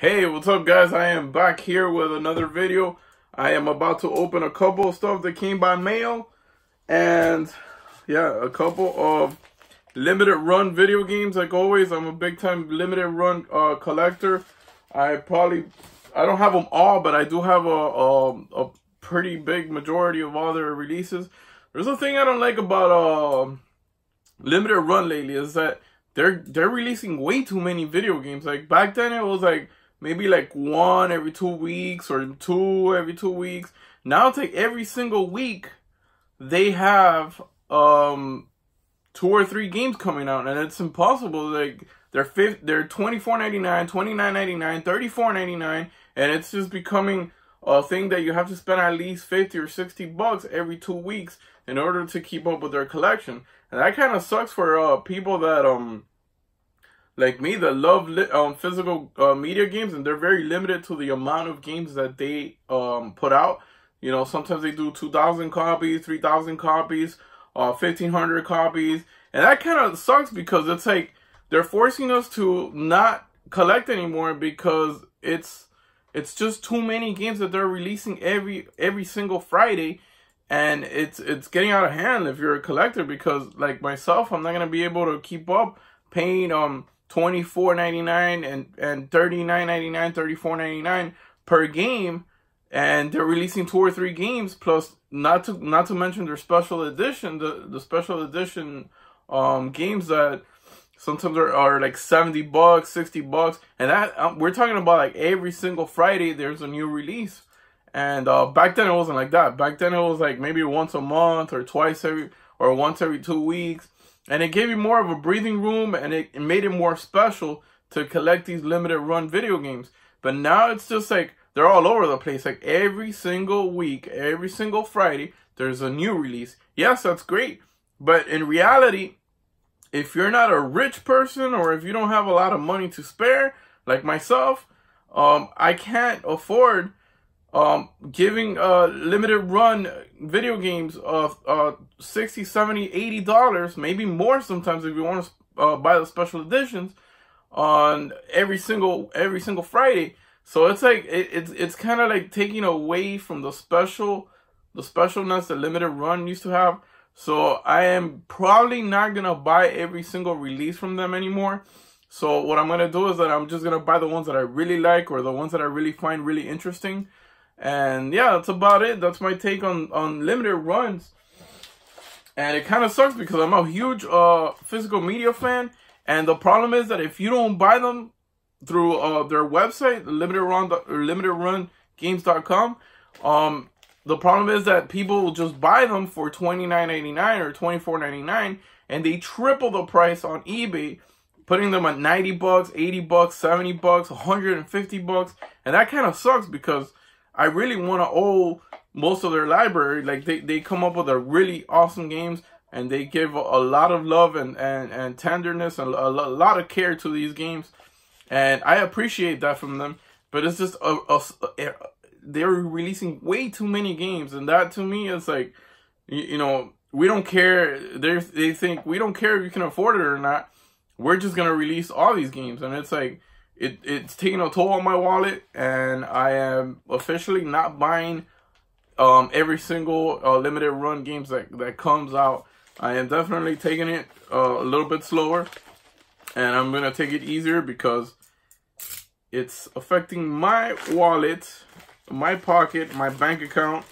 Hey, what's up guys? I am back here with another video. I am about to open a couple of stuff that came by mail. And yeah, a couple of limited run video games. Like always, I'm a big time limited run collector. I don't have them all, but I do have a pretty big majority of all their releases. There's a thing I don't like about limited run lately is that they're releasing way too many video games. Like back then it was like maybe like one every 2 weeks or two every 2 weeks. Now it's like every single week they have 2 or 3 games coming out, and it's impossible. Like they're $24.99, $29.99, $34.99, and it's just becoming a thing that you have to spend at least 50 or 60 bucks every 2 weeks in order to keep up with their collection. And that kind of sucks for people that like me, that love physical media games, and they're very limited to the amount of games that they put out. You know, sometimes they do 2,000 copies, 3,000 copies, 1,500 copies, and that kind of sucks because it's like they're forcing us to not collect anymore because it's just too many games that they're releasing every single Friday, and it's getting out of hand if you're a collector. Because like myself, I'm not gonna be able to keep up paying $24.99 and $39.99, $34.99 per game, and they're releasing 2 or 3 games, plus not to mention their special edition, the special edition games that sometimes are like 70 bucks, 60 bucks, and that we're talking about like every single Friday there's a new release. And back then it wasn't like that. Back then it was like maybe once a month or once every 2 weeks. And it gave you more of a breathing room, and it made it more special to collect these limited run video games. But now it's just like they're all over the place. Like every single week, every single Friday, there's a new release. Yes, that's great. But in reality, if you're not a rich person, or if you don't have a lot of money to spare, like myself, I can't afford giving limited run video games of $60, $70, $80, maybe more sometimes if you want to buy the special editions on every single Friday. So it's like it's kind of like taking away from the specialness that limited run used to have. So I am probably not gonna buy every single release from them anymore. So what I'm gonna do is that I'm just gonna buy the ones that I really like, or the ones that I really find really interesting. And yeah, that's about it. That's my take on limited runs. And it kind of sucks because I'm a huge physical media fan. And the problem is that if you don't buy them through their website, limitedrungames.com, the problem is that people will just buy them for $29.99 or $24.99, and they triple the price on eBay, putting them at 90 bucks, 80 bucks, 70 bucks, 150 bucks. And that kind of sucks because I really want to owe most of their library. Like they come up with a really awesome games, and they give a lot of love and tenderness and a lot of care to these games, and I appreciate that from them. But it's just they're releasing way too many games, and that to me is like, you know, we don't care. They think we don't care if you can afford it or not. We're just gonna release all these games, and it's like it's taking a toll on my wallet, and I am officially not buying every single limited run games that comes out. I am definitely taking it a little bit slower, and I'm gonna take it easier because it's affecting my wallet, my pocket, my bank account,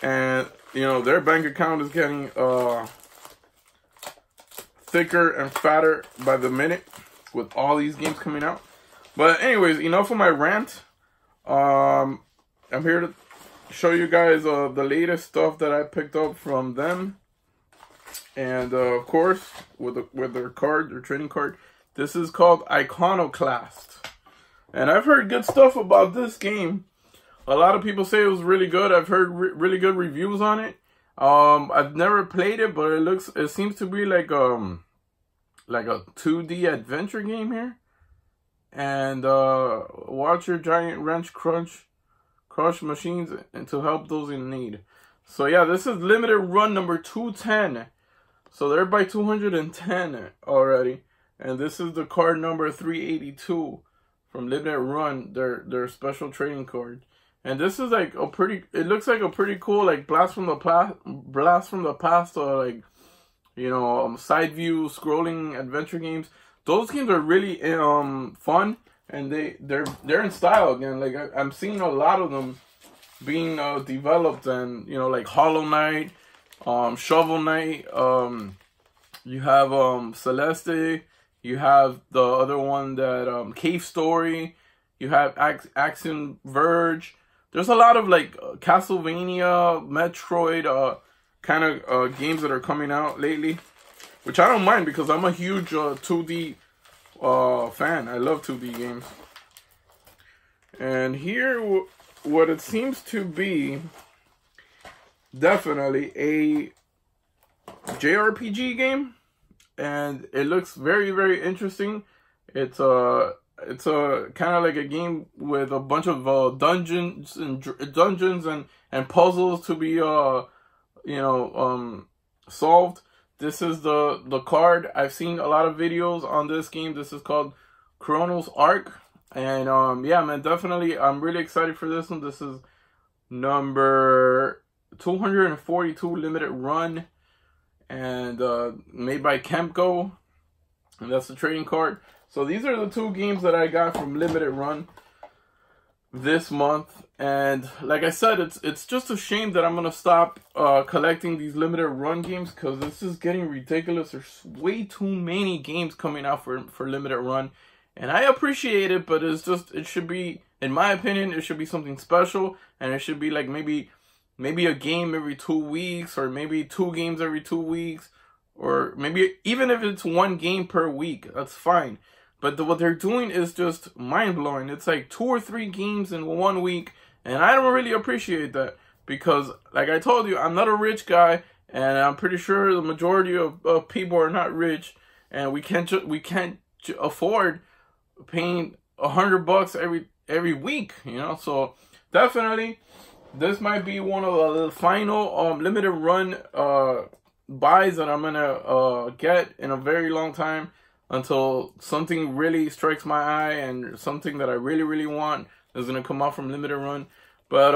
and you know, their bank account is getting thicker and fatter by the minute with all these games coming out. But anyways, enough of my rant. I'm here to show you guys the latest stuff that I picked up from them, and of course with their card, their trading card. This is called Iconoclast, and I've heard good stuff about this game. A lot of people say it was really good. I've heard really good reviews on it. I've never played it, but it seems to be like a 2D adventure game here. And watch your giant wrench crush machines and to help those in need. So yeah, this is limited run number 210. So they're by 210 already, and this is the card number 382 from Limited Run, their special trading card. And this is like a pretty, it looks like a pretty cool, like blast from the past, like, you know, side view scrolling adventure games. Those games are really fun, and they're in style again. Like I'm seeing a lot of them being developed, and you know, like Hollow Knight, Shovel Knight, you have Celeste, you have the other one that Cave Story, you have Axiom Verge. There's a lot of like Castlevania, Metroid kind of games that are coming out lately, which I don't mind because I'm a huge 2D fan. I love 2D games. And here, what it seems to be, definitely a JRPG game, and it looks very, very interesting. It's a kind of like a game with a bunch of dungeons and puzzles to be solved. This is the card. I've seen a lot of videos on this game. This is called Chronos Arc, and yeah, man, definitely I'm really excited for this one. This is number 242 limited run, and made by Kemco, and that's the trading card. So these are the two games that I got from Limited Run this month, and like I said, it's just a shame that I'm gonna stop collecting these Limited Run games, because this is getting ridiculous. There's way too many games coming out for Limited Run, and I appreciate it, but it's just, it should be, in my opinion, it should be something special, and it should be like maybe a game every 2 weeks, or maybe 2 games every 2 weeks, or maybe even if it's 1 game per week, that's fine. But what they're doing is just mind-blowing. It's like 2 or 3 games in 1 week, and I don't really appreciate that, because, like I told you, I'm not a rich guy, and I'm pretty sure the majority of people are not rich, and we can't afford paying $100 every week, you know. So definitely, this might be one of the final Limited Run buys that I'm gonna get in a very long time, until something really strikes my eye and something that I really, really want is going to come out from Limited Run. But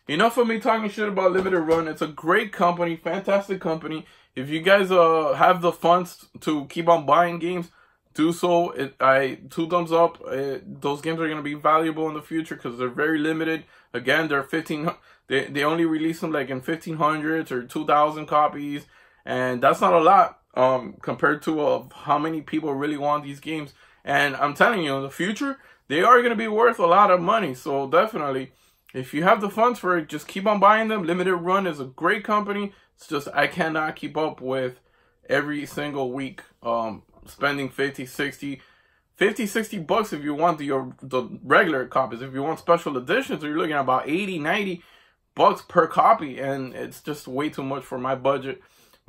enough of me talking shit about Limited Run. It's a great company, fantastic company. If you guys have the funds to keep on buying games, do so. 2 thumbs up. Those games are going to be valuable in the future because they're very limited. Again, they're 15. They only release them like in 1,500s or 2,000 copies, and that's not a lot. Compared to how many people really want these games. And I'm telling you, in the future, they are going to be worth a lot of money. So definitely, if you have the funds for it, just keep on buying them. Limited Run is a great company. It's just I cannot keep up with every single week spending 50, 60 bucks if you want the regular copies. If you want special editions, you're looking at about 80, 90 bucks per copy, and it's just way too much for my budget.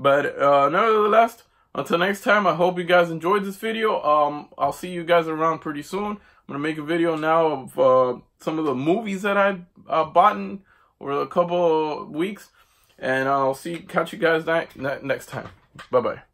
But nevertheless, until next time, I hope you guys enjoyed this video. I'll see you guys around pretty soon. I'm going to make a video now of some of the movies that I bought in over a couple of weeks. And I'll catch you guys next time. Bye-bye.